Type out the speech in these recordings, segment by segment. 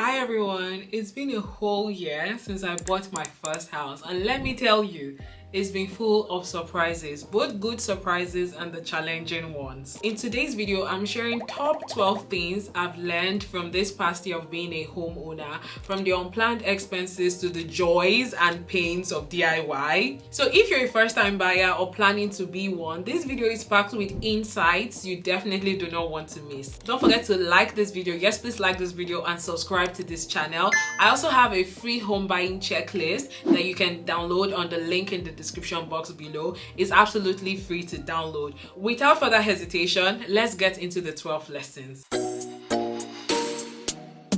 Hi everyone, it's been a whole year since I bought my first house, and let me tell you, it's been full of surprises, both good surprises and the challenging ones. In today's video, I'm sharing top 12 things I've learned from this past year of being a homeowner, from the unplanned expenses to the joys and pains of DIY. So if you're a first-time buyer or planning to be one, this video is packed with insights you definitely do not want to miss. Don't forget to like this video. Yes, please like this video and subscribe to this channel. I also have a free home buying checklist that you can download on the link in the description box below. It's absolutely free to download. Without further hesitation, let's get into the 12 lessons.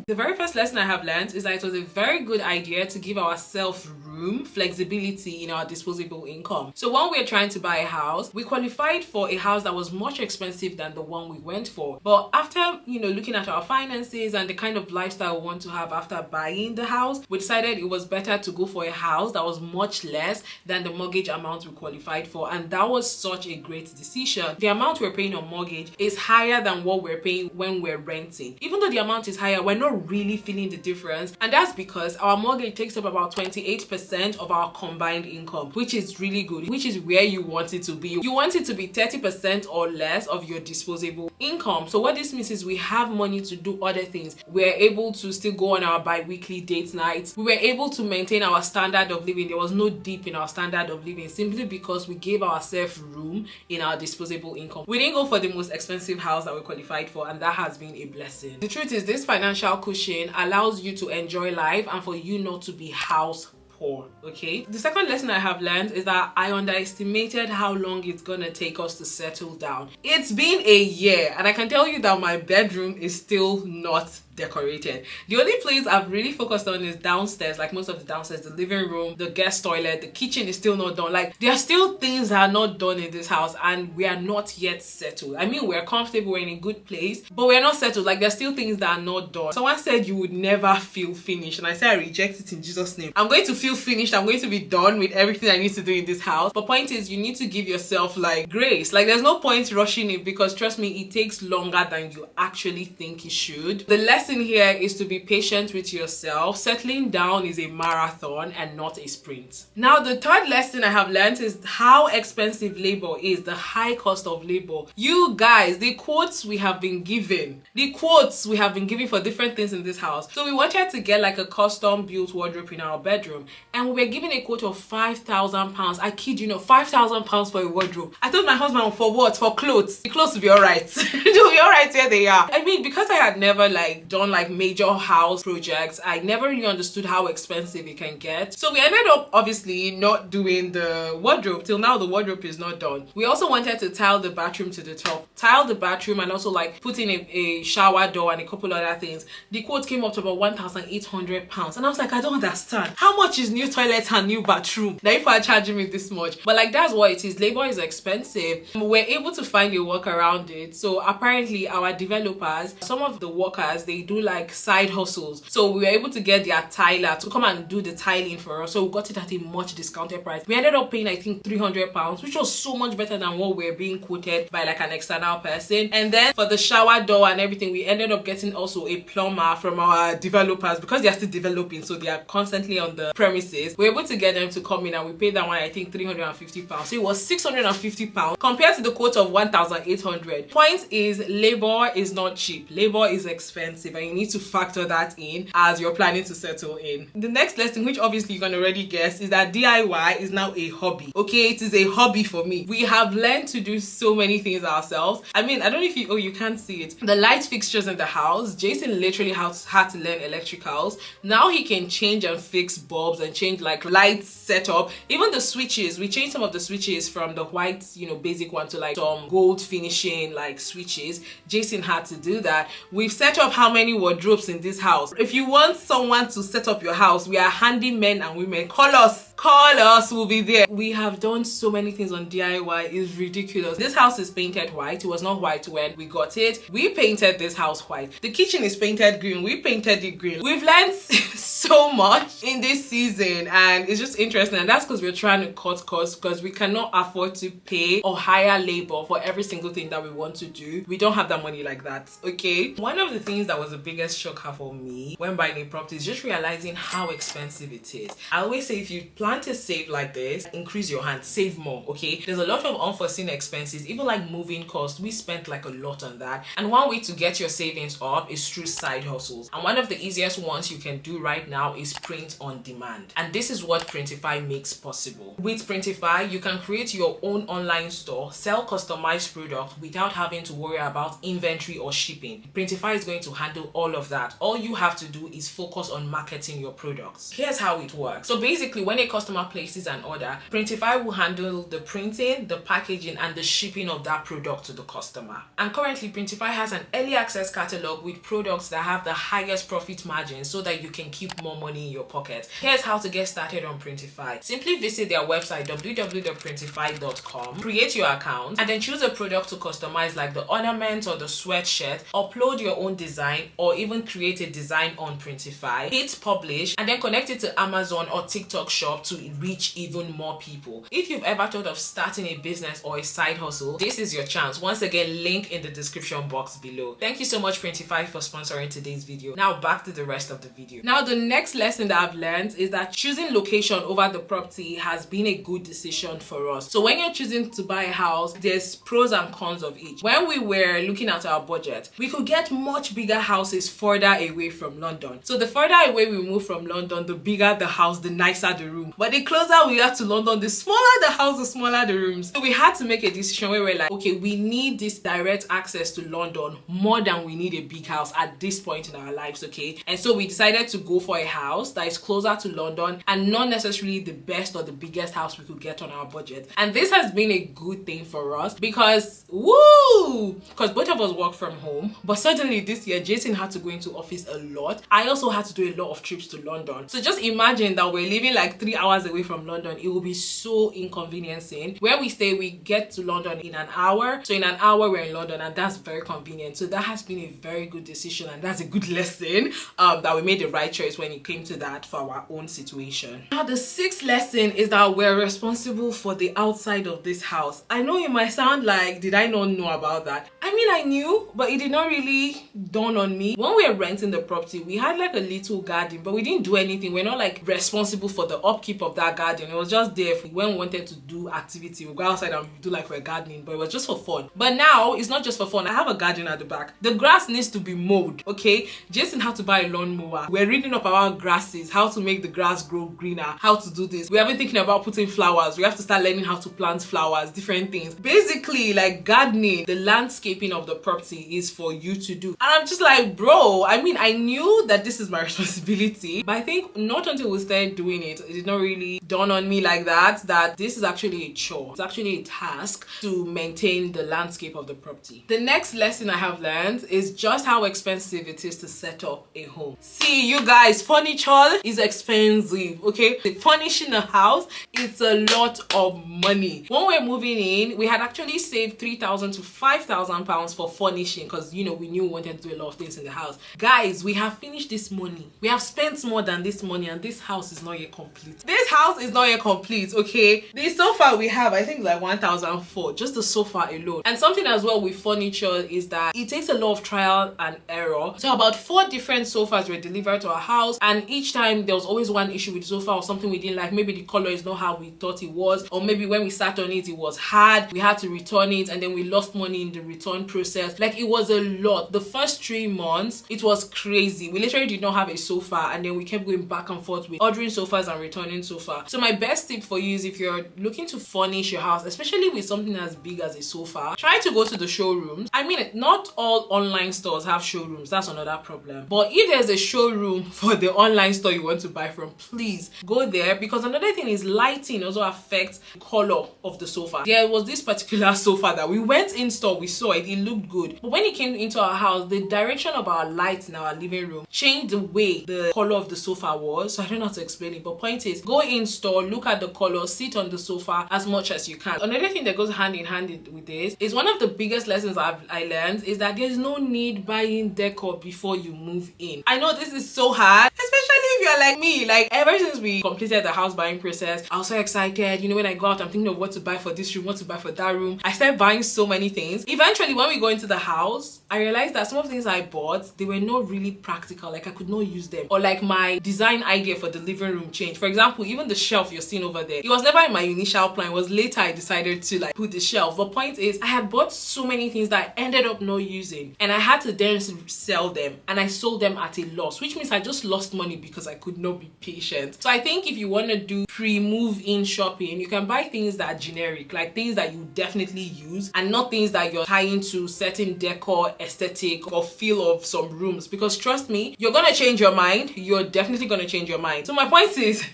The very first lesson I have learned is that it was a very good idea to give ourselves room, flexibility in our disposable income. So when we were trying to buy a house, we qualified for a house that was much expensive than the one we went for. But after, looking at our finances and the kind of lifestyle we want to have after buying the house, we decided it was better to go for a house that was much less than the mortgage amount we qualified for. And that was such a great decision. The amount we're paying on mortgage is higher than what we're paying when we're renting. Even though the amount is higher, we're not really feeling the difference, and that's because our mortgage takes up about 28% of our combined income, which is really good, which is where you want it to be. You want it to be 30% or less of your disposable income. So what this means is we have money to do other things. We're able to still go on our bi-weekly date nights. We were able to maintain our standard of living. There was no dip in our standard of living simply because we gave ourselves room in our disposable income. We didn't go for the most expensive house that we qualified for, and that has been a blessing. The truth is, this financial cushion allows you to enjoy life and for you not to be house poor. Okay, the second lesson I have learned is that I underestimated how long it's gonna take us to settle down. It's been a year, and I can tell you that my bedroom is still not decorated. The only place I've really focused on is downstairs, like most of the downstairs, the living room, the guest toilet, the kitchen is still not done. Like, there are still things that are not done in this house, and we are not yet settled. I mean, we're comfortable, we're in a good place, but we're not settled. Like, there's still things that are not done. Someone said you would never feel finished, and I said I reject it in Jesus' name. I'm going to feel finished. I'm going to be done with everything I need to do in this house. But point is, you need to give yourself like grace. Like, there's no point rushing it, because trust me, it takes longer than you actually think it should. The lesson here is to be patient with yourself. Settling down is a marathon and not a sprint. Now, the third lesson I have learned is how expensive labor is, the high cost of labor. You guys, the quotes we have been given for different things in this house. So we wanted to get like a custom built wardrobe in our bedroom, and we were given a quote of £5,000. I kid you not, £5,000 for a wardrobe. I told my husband, for what? For clothes. The clothes will be alright. They'll be alright where they are. I mean, because I had never done major house projects, I never really understood how expensive it can get. So we ended up obviously not doing the wardrobe. Till now, the wardrobe is not done. We also wanted to tile the bathroom to the top. Tile the bathroom and also put in a shower door and a couple other things. The quote came up to about £1,800. And I was like, I don't understand. How much is new toilet and new bathroom? Now, if are charging me this much. But that's what it is. Labor is expensive. We're able to find a work around it. So apparently our developers, some of the workers, they do side hustles. So we were able to get their tiler to come and do the tiling for us. So we got it at a much discounted price. We ended up paying, I think, £300, which was so much better than what we're being quoted by an external person. And then for the shower door and everything, we ended up getting also a plumber from our developers, because they are still developing, so they are constantly on the premises. We're able to get them to come in, and we paid that one, I think, £350. So it was £650 compared to the quote of £1,800. Point is, labor is not cheap. Labor is expensive, and you need to factor that in as you're planning to settle in. The next lesson, which obviously you can already guess, is that DIY is now a hobby. Okay, it is a hobby for me. We have learned to do so many things ourselves. I mean, I don't know if you can't see it. The light fixtures in the house, Jason literally had to learn electricals. Now he can change and fix bulbs and change light setup. Even the switches, we changed some of the switches from the white, basic one to some gold finishing switches. Jason had to do that. We've set up how many wardrobes in this house. If you want someone to set up your house, we are handy men and women. Call us. call us, we'll be there. We have done so many things on DIY, it's ridiculous. This house is painted white. It was not white when we got it. We painted this house white. The kitchen is painted green. We painted it green. We've learned so much in this season, and it's just interesting, and that's because we're trying to cut costs, because we cannot afford to pay or hire labor for every single thing that we want to do. We don't have that money like that, okay? One of the things that was the biggest shocker for me when buying a property is just realizing how expensive it is. I always say, if you plan to save like this, increase your hand, save more, okay? There's a lot of unforeseen expenses, even like moving costs. We spent like a lot on that, and one way to get your savings up is through side hustles, and one of the easiest ones you can do right now is print on demand, and this is what Printify makes possible. With Printify, you can create your own online store, sell customized products without having to worry about inventory or shipping. Printify is going to handle all of that. All you have to do is focus on marketing your products. Here's how it works. So basically, when a customer places an order, Printify will handle the printing, the packaging, and the shipping of that product to the customer. And currently, Printify has an early access catalog with products that have the highest profit margins, so that you can keep more money in your pocket. Here's how to get started on Printify. Simply visit their website www.printify.com, create your account, and then choose a product to customize, like the ornament or the sweatshirt. Upload your own design or even create a design on Printify. Hit publish, and then connect it to Amazon or TikTok shop to reach even more people. If you've ever thought of starting a business or a side hustle, this is your chance. Once again, link in the description box below. Thank you so much, Printify, for sponsoring today's video. Now back to the rest of the video. Now the next lesson that I've learned is that choosing location over the property has been a good decision for us. So when you're choosing to buy a house, there's pros and cons of each. When we were looking at our budget, we could get much bigger houses further away from London. So the further away we move from London, the bigger the house, the nicer the room. But the closer we are to London, the smaller the house, the smaller the rooms. So we had to make a decision where we're like, okay, we need this direct access to London more than we need a big house at this point in our lives, okay? And so we decided to go for a house that is closer to London and not necessarily the best or the biggest house we could get on our budget. And this has been a good thing for us because because both of us work from home, but suddenly this year Jason had to go into office a lot. I also had to do a lot of trips to London. So just imagine that we're living like 3 hours away from London. It will be so inconveniencing. Where we stay, we get to London in an hour. So in an hour we're in London, and that's very convenient. So that has been a very good decision, and that's a good lesson that we made the right choice when it came to that for our own situation. Now the sixth lesson is that we're responsible for the outside of this house. I know it might sound like, did I not know about that? I mean, I knew, but it did not really dawn on me. When we were renting the property, we had like a little garden, but we didn't do anything. We're not like responsible for the upkeep of that garden. It was just there. When we wanted to do activity, we go outside and do like we're gardening, but it was just for fun. But now it's not just for fun. I have a garden at the back. The grass needs to be mowed, okay? Jason had to buy a lawnmower. We're reading up about grasses, how to make the grass grow greener, how to do this. We haven't thinking about putting flowers. We have to start learning how to plant flowers, different things. Basically, like gardening, the landscaping of the property is for you to do. And I'm just like, bro, I mean, I knew that this is my responsibility, but I think not until we started doing it, it did not really dawn on me like that this is actually a chore. It's actually a task to maintain the landscape of the property. The next lesson I have learned is just how expensive it is to set up a home. See, you guys, furniture is expensive, okay? Furnishing a house, it's a lot of money. When we're moving in, we had actually saved 3,000 to 5,000 pounds for furnishing, because you know we knew we wanted to do a lot of things in the house. Guys, we have finished this money. We have spent more than this money, and this house is not yet complete. This house is not yet complete, okay? The sofa we have, I think like 1,004, just the sofa alone. And something as well with furniture is that it takes a lot of trial and error. So about 4 different sofas were delivered to our house, and each time there was always one issue with the sofa or something we didn't like. Maybe the color is not how we thought it was, or maybe when we sat on it, it was hard. We had to return it, and then we lost money in the return process. Like, it was a lot. The first 3 months, it was crazy. We literally did not have a sofa, and then we kept going back and forth with ordering sofas and returning sofa. So my best tip for you is, if you're looking to furnish your house, especially with something as big as a sofa, try to go to the showrooms. I mean, not all online stores have showrooms. That's another problem. But if there's a showroom for the online store you want to buy from, please go there, because another thing is lighting also affects the color of the sofa. There was this particular sofa that we went in store, we saw it, it looked good, but when it came into our house, the direction of our lights in our living room changed the way the color of the sofa was. So I don't know how to explain it, but point is, go in store, look at the color, sit on the sofa as much as you can. Another thing that goes hand in hand with this is one of the biggest lessons I learned is that there's no need buying decor before you move in. I know this is so hard, especially if you're like me. Like, ever since we completed the house buying process, I was so excited. You know, when I go out, I'm thinking of what to buy for this room, what to buy for that room. I started buying so many things. Eventually, when we go into the house, I realized that some of the things I bought, they were not really practical. Like, I could not use them, or like my design idea for the living room changed. For example, even the shelf you're seeing over there, it was never in my initial plan. It was later I decided to like put the shelf. But point is, I had bought so many things that I ended up not using, and I had to then sell them, and I sold them at a loss, which means I just lost money because I could not be patient. So I think if you want to do pre-move in shopping, you can buy things that are generic, like things that you definitely use, and not things that you're tying to certain decor, aesthetic, or feel of some rooms, because trust me, you're gonna change your mind. You're definitely gonna change your mind. So my point is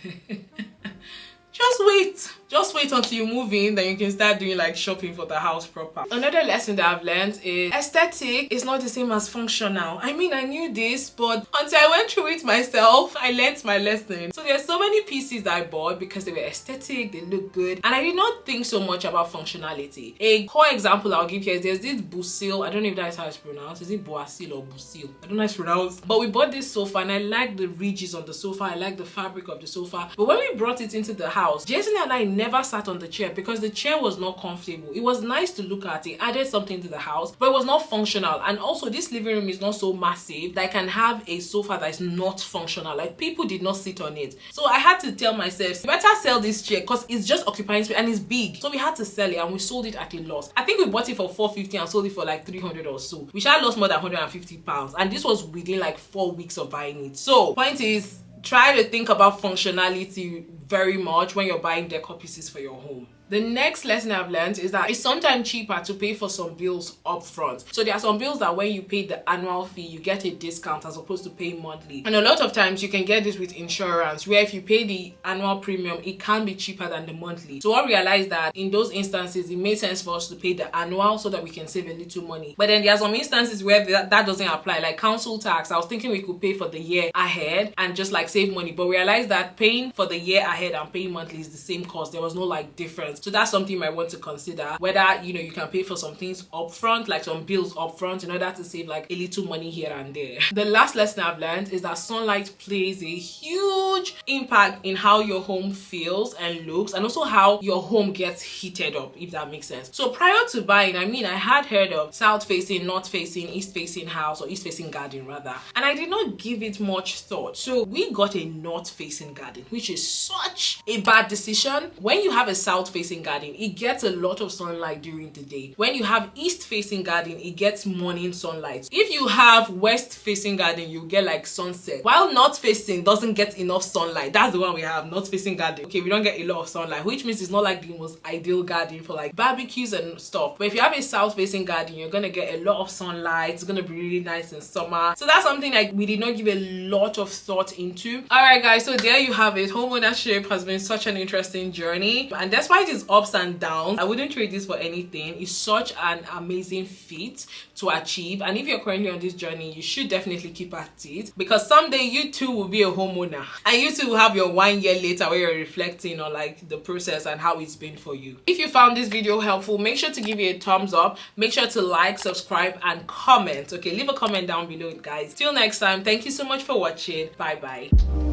just wait until you move in, then you can start doing like shopping for the house proper. Another lesson that I've learned is aesthetic is not the same as functional. I mean, I knew this, but until I went through it myself, I learned my lesson. So there's so many pieces that I bought because they were aesthetic, they look good, and I did not think so much about functionality. A core example I'll give here is there's this Busil. I don't know if that's how it's pronounced. Is it Boasil or Busil? I don't know how it's pronounced. But we bought this sofa, and I like the ridges on the sofa. I like the fabric of the sofa. But when we brought it into the house, Jason and I never sat on the chair because the chair was not comfortable. It was nice to look at, it added something to the house, but it was not functional. And also, this living room is not so massive that I can have a sofa that is not functional. Like, people did not sit on it. So I had to tell myself, better sell this chair because it's just occupying space and it's big. So we had to sell it, and we sold it at a loss. I think we bought it for 450 and sold it for like 300 or so. We should have lost more than 150 pounds, and this was within like 4 weeks of buying it. So point is, try to think about functionality very much when you're buying decor pieces for your home. The next lesson I've learned is that it's sometimes cheaper to pay for some bills up front. So there are some bills that when you pay the annual fee, you get a discount as opposed to paying monthly. And a lot of times you can get this with insurance, where if you pay the annual premium, it can be cheaper than the monthly. So I realized that in those instances, it made sense for us to pay the annual so that we can save a little money. But then there are some instances where that doesn't apply, like council tax. I was thinking we could pay for the year ahead and just like save money, but we realized that paying for the year ahead and paying monthly is the same cost. There was no like difference. So that's something you might want to consider, whether you can pay for some things up front, like some bills up front, in order to save like a little money here and there. The last lesson I've learned is that sunlight plays a huge impact in how your home feels and looks, and also how your home gets heated up, if that makes sense. So prior to buying, I mean, I had heard of south facing, north facing, east facing house, or east facing garden rather, and I did not give it much thought. So we got a north facing garden, which is such a bad decision. When you have a south facing garden, it gets a lot of sunlight during the day. When you have east facing garden, it gets morning sunlight. If you have west facing garden, you get like sunset, while north facing doesn't get enough sunlight. That's the one we have, north facing garden. Okay, we don't get a lot of sunlight, which means it's not like the most ideal garden for like barbecues and stuff. But if you have a south facing garden, you're gonna get a lot of sunlight. It's gonna be really nice in summer. So that's something like we did not give a lot of thought into. All right guys, so there you have it. Home ownership has been such an interesting journey, and despite its ups and downs, I wouldn't trade this for anything. It's such an amazing feat to achieve, and if you're currently on this journey, you should definitely keep at it, because someday you too will be a homeowner, and you too will have your 1 year later where you're reflecting on like the process and how it's been for you. If you found this video helpful, make sure to give it a thumbs up, make sure to like, subscribe, and comment. Okay, leave a comment down below guys. Till next time, thank you so much for watching. Bye bye.